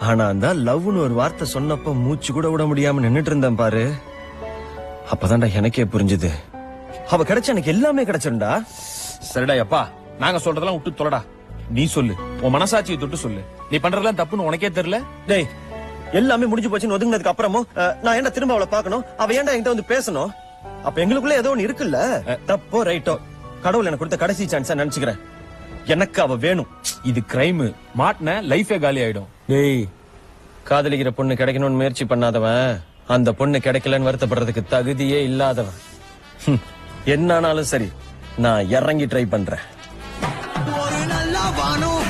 ஆனா அந்த லவ்னு ஒரு வார்த்தை சொன்னப்ப மூச்சு கூட விட முடியாம நின்னுட்டு இருந்தேன் பாரு. அப்பதான்டா எனக்கே புரிஞ்சுது, அவ கிடைச்ச எனக்கு எல்லாமே கிடைச்சிருந்தா. சரிடா அப்பா, நாங்க சொல்றதெல்லாம் விட்டு தொலைடா. நீ சொல்லு, உன் மனசாட்சியை தொட்டு சொல்லு. நீ பண்றதெல்லாம் தப்புன்னு உனக்கே தெரியல? டேய், எல்லாமே முடிஞ்சு போச்சுன்னு ஒதுங்கினதுக்கு அப்புறமும் நான் என்ன திரும்ப அவளை பாக்கணும்? அவ ஏன்டா என்கிட்ட வந்து பேசணும்? அப்ப எங்களுக்குள்ள ஏதோ ஒண்ணு இருக்குல்ல. தப்போ ரைட்டோ, கடவுள் எனக்கு கொடுத்த கடைசி சான்ஸா நினைச்சுக்கிறேன். எனக்கு அவ வேணும். இது கிரைம். மாட்டின லைஃபே காலி ஆயிடும். டேய், காதலிக்கிற பொண்ணு கிடைக்கணும்னு முயற்சி பண்ணாதவன் அந்த பொண்ணு கிடைக்கலன்னு வருத்தப்படுறதுக்கு தகுதியே இல்லாதவன். என்னானாலும் சரி, நான் இறங்கி ட்ரை பண்றேன். ஒரு நல்ல வானம்